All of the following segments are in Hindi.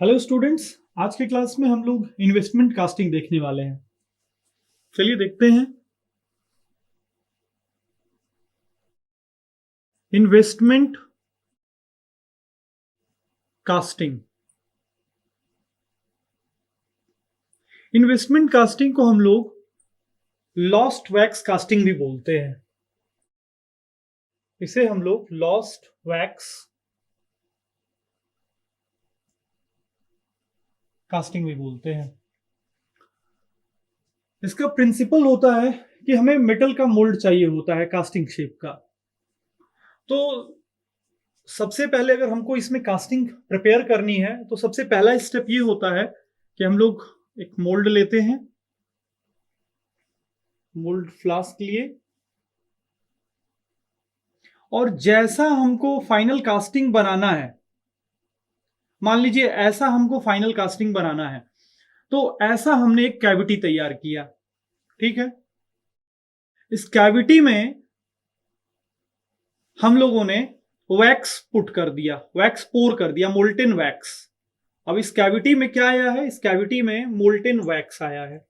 Hello students. आज की क्लास में हम लोग इन्वेस्टमेंट कास्टिंग देखने वाले हैं। चलिए देखते हैं। Investment casting. इन्वेस्टमेंट कास्टिंग को हम लोग लॉस्ट वैक्स कास्टिंग भी बोलते हैं। इसे हम लोग लॉस्ट वैक्स कास्टिंग भी बोलते हैं। इसका प्रिंसिपल होता है कि हमें मेटल का मोल्ड चाहिए होता है कास्टिंग शेप का। तो सबसे पहले अगर हमको इसमें कास्टिंग प्रिपेयर करनी है तो सबसे पहला स्टेप ये होता है कि हम लोग एक मोल्ड लेते हैं। मोल्ड फ्लास्क लिए और जैसा हमको फाइनल कास्टिंग बनाना है, मान लीजिए ऐसा हमको फाइनल कास्टिंग बनाना है, तो ऐसा हमने एक कैविटी तैयार किया। ठीक है, इस कैविटी में हम लोगों ने वैक्स पुट कर दिया, वैक्स पोर कर दिया, मोल्टेन वैक्स। अब इस कैविटी में क्या आया है? इस कैविटी में मोल्टेन वैक्स आया है।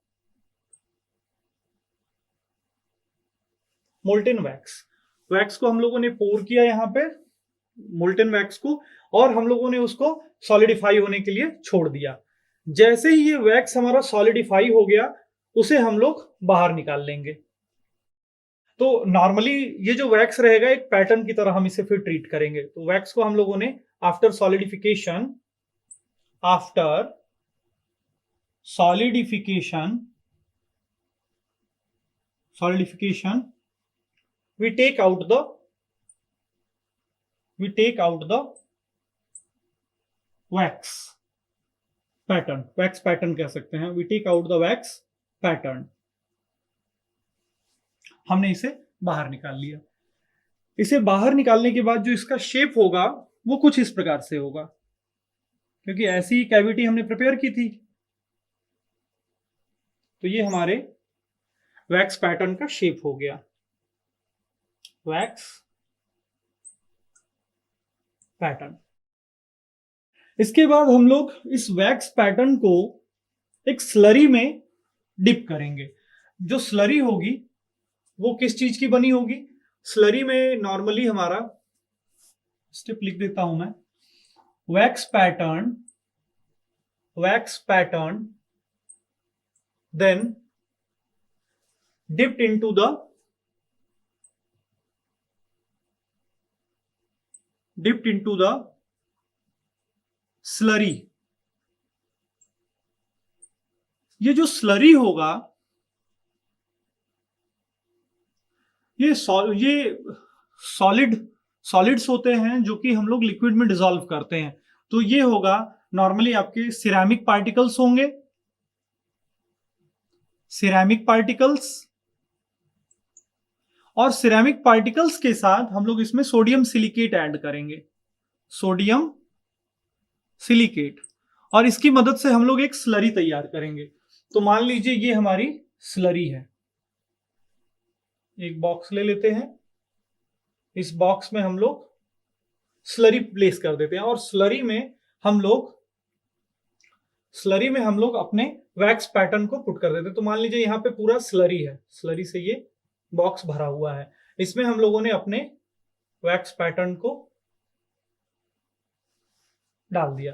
मोल्टेन वैक्स, वैक्स को हम लोगों ने पोर किया यहां पे, मोल्टेन वैक्स को, और हम लोगों ने उसको सॉलिडिफाई होने के लिए छोड़ दिया। जैसे ही ये वैक्स हमारा सॉलिडिफाई हो गया, उसे हम लोग बाहर निकाल लेंगे। तो नॉर्मली ये जो वैक्स रहेगा एक पैटर्न की तरह हम इसे फिर ट्रीट करेंगे। तो वैक्स को हम लोगों ने after solidification solidification we take out the wax pattern कह सकते हैं। we take out the wax pattern। हमने इसे बाहर निकाल लिया। इसे बाहर निकालने के बाद जो इसका शेप होगा वो कुछ इस प्रकार से होगा, क्योंकि ऐसी कैविटी हमने प्रिपेयर की थी। तो ये हमारे वैक्स पैटर्न का शेप हो गया, वैक्स पैटर्न। इसके बाद हम लोग इस वैक्स पैटर्न को एक स्लरी में डिप करेंगे। जो स्लरी होगी वो किस चीज की बनी होगी? स्लरी में नॉर्मली हमारा स्टेप लिख देता हूं मैं, wax pattern then dipped into the slurry. ये जो स्लरी होगा ये सॉलिड्स होते हैं जो कि हम लोग लिक्विड में डिसॉल्व करते हैं। तो ये होगा नॉर्मली आपके सिरेमिक पार्टिकल्स होंगे, सिरेमिक पार्टिकल्स, और सिरेमिक पार्टिकल्स के साथ हम लोग इसमें सोडियम सिलिकेट ऐड करेंगे, सोडियम सिलिकेट, और इसकी मदद से हम लोग एक स्लरी तैयार करेंगे। तो मान लीजिए ये हमारी स्लरी है। एक बॉक्स ले लेते हैं, इस बॉक्स में हम लोग स्लरी प्लेस कर देते हैं और स्लरी में हम लोग अपने वैक्स पैटर्न को पुट कर देते हैं। तो मान लीजिए यहां पे पूरा स्लरी है, स्लरी से ये बॉक्स भरा हुआ है, इसमें हम लोगों ने अपने वैक्स पैटर्न को डाल दिया।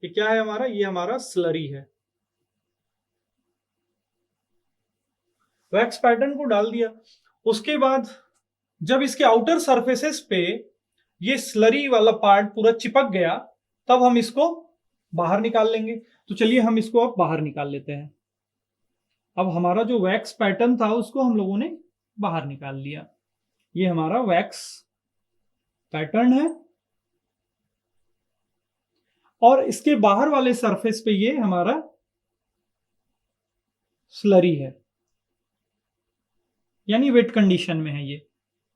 ये क्या है हमारा? ये हमारा स्लरी है। वैक्स पैटर्न को डाल दिया। उसके बाद जब इसके आउटर सरफेसेस पे ये स्लरी वाला पार्ट पूरा चिपक गया, तब हम इसको बाहर निकाल लेंगे। तो चलिए हम इसको अब बाहर निकाल लेते हैं। अब हमारा जो वैक्स पैटर्न था उसको हम लोगों ने बाहर निकाल लिया। ये हमारा वैक्स पैटर्न है और इसके बाहर वाले सरफेस पे ये हमारा स्लरी है, यानी वेट कंडीशन में है।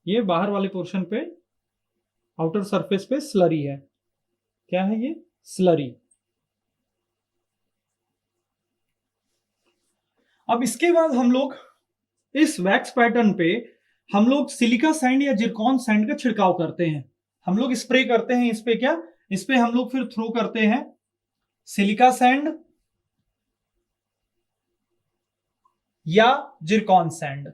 ये बाहर वाले पोर्शन पे, आउटर सरफेस पे स्लरी है। क्या है ये? स्लरी। अब इसके बाद हम लोग इस वैक्स पैटर्न पे हम लोग सिलिका सैंड या जिरकॉन सैंड का छिड़काव करते हैं। हम लोग स्प्रे करते हैं इस पे। क्या? इस पे हम लोग फिर थ्रो करते हैं सिलिका सैंड या जिरकॉन सैंड।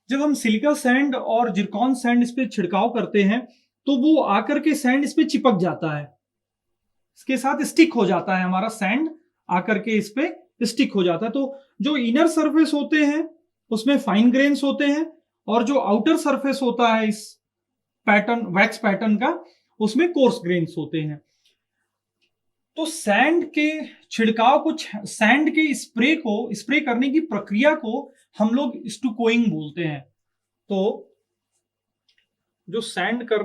जब हम सिलिका सैंड और जिरकॉन सैंड इस पे छिड़काव करते हैं तो वो आकर के सैंड इस पे चिपक जाता है, इसके साथ स्टिक हो जाता है, हमारा सैंड आकर के इस पे स्टिक हो जाता है। तो जो इनर सरफेस होते हैं उसमें फाइन ग्रेन्स होते हैं और जो आउटर सरफेस होता है इस पैटर्न वैक्स पैटर्न का उसमें कोर्स ग्रेन्स होते हैं। तो सैंड के छिड़काव को, सैंड के स्प्रे करने की प्रक्रिया को हम लोग स्टुकोइंग बोलते हैं। तो जो सैंड का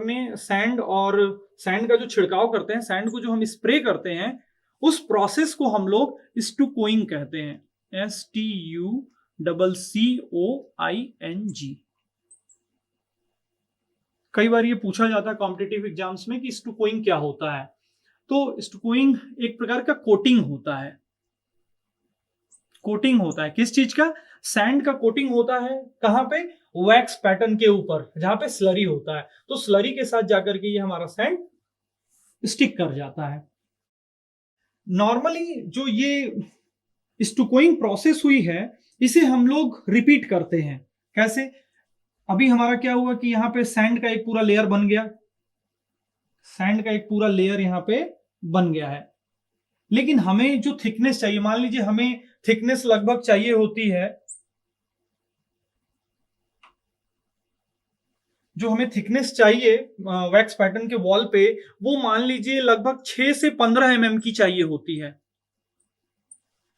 जो छिड़काव करते हैं, सैंड को जो हम स्प्रे करते हैं, उस प्रोसेस को हम लोग स्टुकोइंग कहते हैं। STUCCOING। कई बार ये पूछा जाता है कॉम्पिटिटिव एग्जाम्स में कि स्टुकोइंग क्या होता है। तो स्टुकोइंग एक प्रकार का कोटिंग होता है। कोटिंग होता है किस चीज का? सैंड का कोटिंग होता है कहां पे? वैक्स पैटर्न के ऊपर, जहां पे स्लरी होता है। तो स्लरी के साथ जाकर के ये हमारा सैंड स्टिक कर जाता है। नॉर्मली जो ये स्टुकोइंग प्रोसेस हुई है इसे हम लोग रिपीट करते हैं। कैसे? अभी हमारा क्या हुआ कि यहां पे सैंड का एक पूरा लेयर बन गया, सैंड का एक पूरा लेयर यहां पे बन गया है, लेकिन हमें जो थिकनेस चाहिए, मान लीजिए हमें थिकनेस लगभग चाहिए होती है, जो हमें थिकनेस चाहिए वैक्स पैटर्न के वॉल पे, वो मान लीजिए लगभग 6 से 15 mm की चाहिए होती है।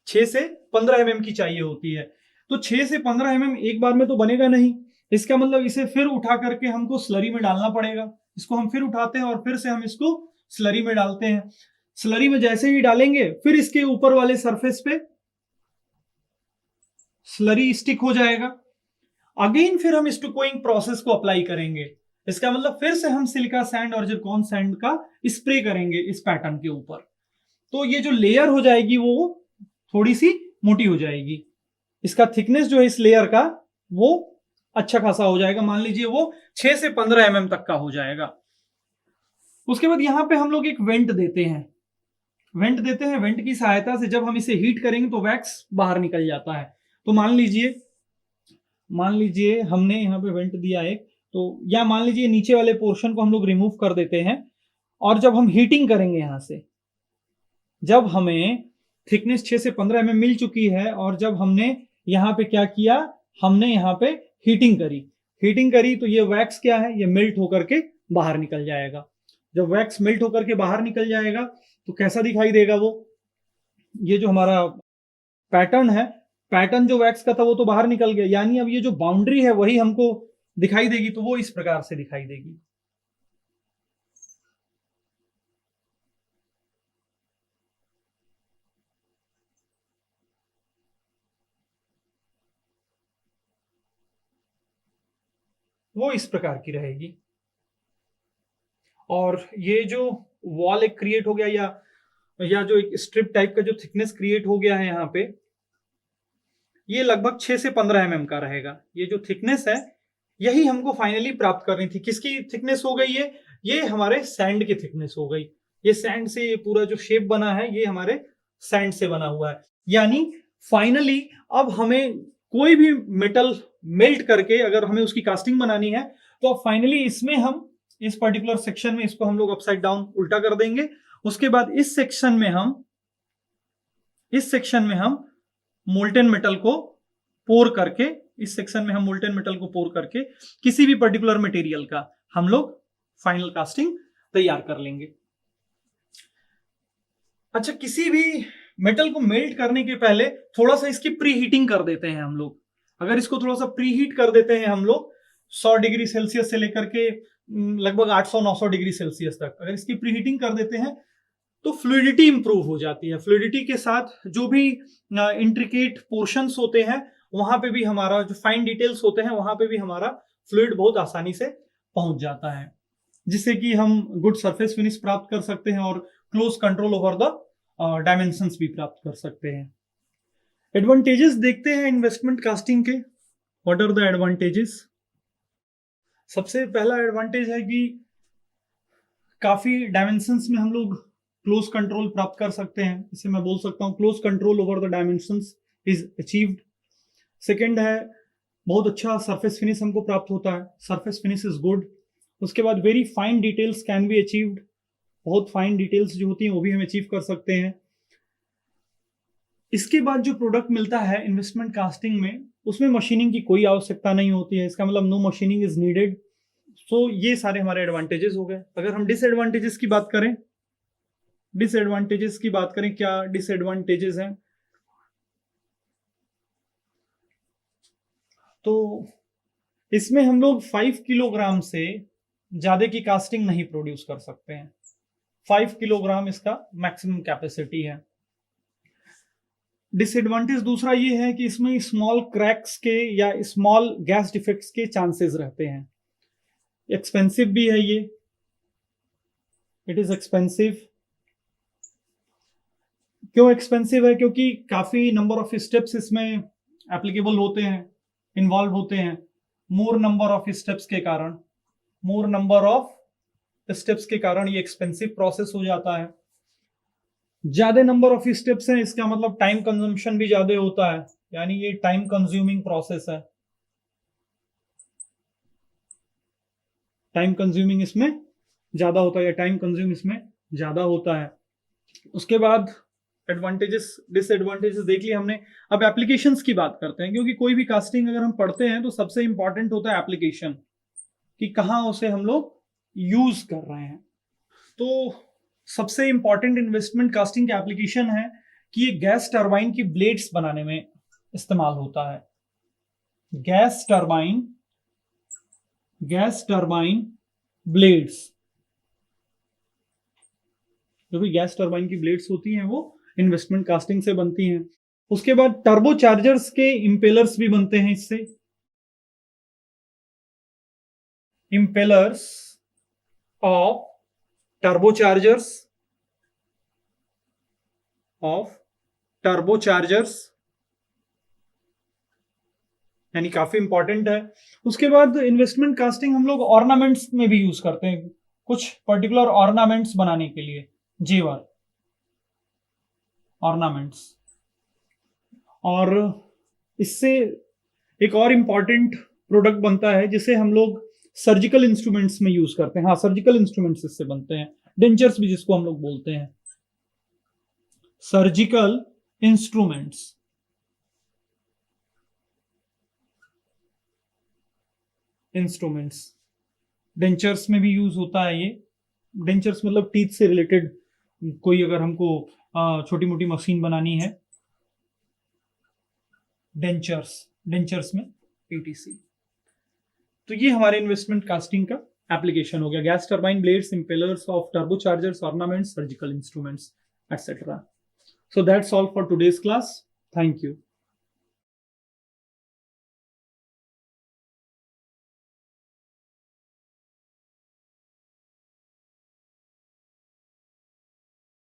6 से 15 mm की चाहिए होती है। तो 6 से 15 mm एक बार में तो बनेगा नहीं, इसका मतलब इसे फिर उठा करके हमको स्लरी में डालना पड़ेगा। इसको हम फिर उठाते हैं और फिर से हम इसको स्लरी में डालते हैं। स्लरी में जैसे ही डालेंगे फिर इसके ऊपर वाले सरफेस पे स्लरी स्टिक हो जाएगा। अगेन फिर हम स्टुकोइंग प्रोसेस को अप्लाई करेंगे। इसका मतलब फिर से हम सिलिका सैंड और जिरकॉन सैंड का स्प्रे करेंगे इस पैटर्न के ऊपर। तो ये जो लेयर हो जाएगी वो थोड़ी सी मोटी हो जाएगी, इसका थिकनेस जो है इस लेयर का वो अच्छा खासा हो जाएगा। मान लीजिए वो 6 से 15 mm तक का हो जाएगा। उसके बाद यहां पे हम लोग एक वेंट देते हैं। वेंट की सहायता से जब हम इसे हीट करेंगे तो वैक्स बाहर निकल जाता है। तो मान लीजिए हमने यहाँ पे वेंट दिया एक, तो या मान लीजिए नीचे वाले पोर्शन को हम लोग रिमूव कर देते हैं और जब हम हीटिंग करेंगे यहां से, जब हमें थिकनेस 6 से 15 mm मिल चुकी है और जब हमने यहाँ पे क्या किया, हमने यहाँ पे हीटिंग करी तो ये वैक्स क्या है, ये मेल्ट होकर के बाहर निकल जाएगा। जब वैक्स मेल्ट होकर के बाहर निकल जाएगा तो कैसा दिखाई देगा वो, ये जो हमारा पैटर्न है, पैटर्न जो वैक्स का था वो तो बाहर निकल गया, यानी अब ये जो बाउंड्री है वही हमको दिखाई देगी। तो वो इस प्रकार से दिखाई देगी। वो इस प्रकार की रहेगी। और ये जो वॉल एक क्रिएट हो गया या जो एक स्ट्रिप टाइप का जो थिकनेस क्रिएट हो गया है यहाँ पे, ये लगभग 6 से 15 mm का रहेगा। ये जो थिकनेस है यही हमको फाइनली प्राप्त करनी थी। किसकी थिकनेस हो गई ये हमारे सैंड की थिकनेस हो गई। ये सैंड से ये पूरा जो शेप बना है ये हमारे सैंड से बना हुआ है। यानी फाइनली अब हमें कोई भी मेटल मेल्ट करके अगर हमें उसकी कास्टिंग बनानी है तो फाइनली इसमें हम इस पर्टिकुलर सेक्शन में इसको हम लोग अपसाइड डाउन उल्टा कर देंगे। उसके बाद इस सेक्शन में हम मोल्टेन मेटल को पोर करके, इस सेक्शन में हम मोल्टेन मेटल को पोर करके किसी भी पर्टिकुलर मटेरियल का हम लोग फाइनल कास्टिंग तैयार कर लेंगे। अच्छा, किसी भी मेटल को मेल्ट करने के पहले थोड़ा सा इसकी प्री हीटिंग कर देते हैं हम लोग। अगर इसको थोड़ा सा प्री हीट कर देते हैं हम लोग 100 डिग्री सेल्सियस से लेकर के लगभग 800-900 डिग्री सेल्सियस तक, अगर इसकी प्री हीटिंग कर देते हैं तो फ्लूइडिटी इंप्रूव हो जाती है। फ्लूइडिटी के साथ जो भी इंट्रिकेट पोर्शंस होते हैं वहां पे भी हमारा जो फाइन डिटेल्स होते हैं वहां पे भी हमारा फ्लूइड बहुत आसानी से पहुंच जाता है, जिससे कि हम गुड सरफेस फिनिश प्राप्त कर सकते हैं और close control over the dimensions भी प्राप्त कर सकते हैं। एडवांटेजेस देखते हैं इन्वेस्टमेंट कास्टिंग के। What are the advantages? सबसे पहला एडवांटेज है कि काफी डायमेंशंस में हम लोग क्लोज कंट्रोल प्राप्त कर सकते हैं। इसे मैं बोल सकता हूँ close control over the dimensions is achieved. Second है बहुत अच्छा सरफेस फिनिश हमको प्राप्त होता है, सरफेस फिनिश इज गुड। उसके बाद very fine details can be achieved, बहुत फाइन डिटेल्स जो होती हैं वो भी हम अचीव कर सकते हैं। इसके बाद जो प्रोडक्ट मिलता है इन्वेस्टमेंट कास्टिंग में, उसमें मशीनिंग की कोई आवश्यकता नहीं होती है, इसका मतलब नो मशीनिंग इज नीडेड। सो ये सारे हमारे एडवांटेजेस हो गए। अगर हम डिसएडवांटेजेस की बात करें, क्या डिसएडवांटेजेस हैं, तो इसमें हम लोग 5 किलोग्राम से ज्यादा की कास्टिंग नहीं प्रोड्यूस कर सकते हैं। 5 किलोग्राम इसका मैक्सिमम कैपेसिटी है। डिसएडवांटेज दूसरा ये है कि इसमें स्मॉल क्रैक्स के या स्मॉल गैस डिफेक्ट्स के चांसेस रहते हैं। एक्सपेंसिव भी है ये, इट इज एक्सपेंसिव। क्यों एक्सपेंसिव है? क्योंकि काफी नंबर ऑफ स्टेप्स इसमें एप्लीकेबल होते हैं, इन्वॉल्व होते हैं। मोर नंबर ऑफ स्टेप्स के कारण ये एक्सपेंसिव प्रोसेस हो जाता है। ज्यादा नंबर ऑफ स्टेप्स हैं, इसका मतलब टाइम कंजम्पशन भी ज्यादा होता है, यानी ये टाइम कंज्यूमिंग प्रोसेस है, टाइम कंज्यूमिंग इसमें ज्यादा होता है, या टाइम कंज्यूम इसमें ज्यादा होता है। उसके बाद एडवांटेजेस डिसएडवांटेजेस देख लिया हमने। अब एप्लीकेशंस की बात करते हैं, क्योंकि कोई भी कास्टिंग अगर हम पढ़ते हैं तो सबसे इंपॉर्टेंट होता है एप्लीकेशन, कि कहां उसे हम लोग यूज कर रहे हैं। तो सबसे इंपॉर्टेंट इन्वेस्टमेंट कास्टिंग का एप्लीकेशन है कि ये गैस टरबाइन की ब्लेड्स बनाने में इस्तेमाल होता है। गैस टरबाइन ब्लेड्स, जो भी गैस टरबाइन की ब्लेड्स होती हैं वो इन्वेस्टमेंट कास्टिंग से बनती हैं। उसके बाद टर्बो चार्जर्स के इंपेलर्स भी बनते हैं इससे। इंपेलर्स ऑफ टर्बोचार्जर्स यानी काफी इंपॉर्टेंट है। उसके बाद इन्वेस्टमेंट कास्टिंग हम लोग ऑर्नामेंट्स में भी यूज करते हैं, कुछ पर्टिकुलर ऑर्नामेंट्स बनाने के लिए, जेवर ऑर्नामेंट्स। और इससे एक और इंपॉर्टेंट प्रोडक्ट बनता है जिसे हम लोग सर्जिकल इंस्ट्रूमेंट्स में यूज करते हैं। हाँ, सर्जिकल इंस्ट्रूमेंट्स इससे बनते हैं, डेंचर्स भी जिसको हम लोग बोलते हैं, सर्जिकल इंस्ट्रूमेंट्स। डेंचर्स में भी यूज होता है ये। डेंचर्स मतलब टीथ से रिलेटेड कोई अगर हमको छोटी मोटी मशीन बनानी है, डेंचर्स में पीटीसी। तो ये हमारे इन्वेस्टमेंट कास्टिंग का एप्लीकेशन हो गया, gas turbine blades, impellers of turbochargers, ornaments, surgical instruments, etc. So that's all for today's class. Thank you.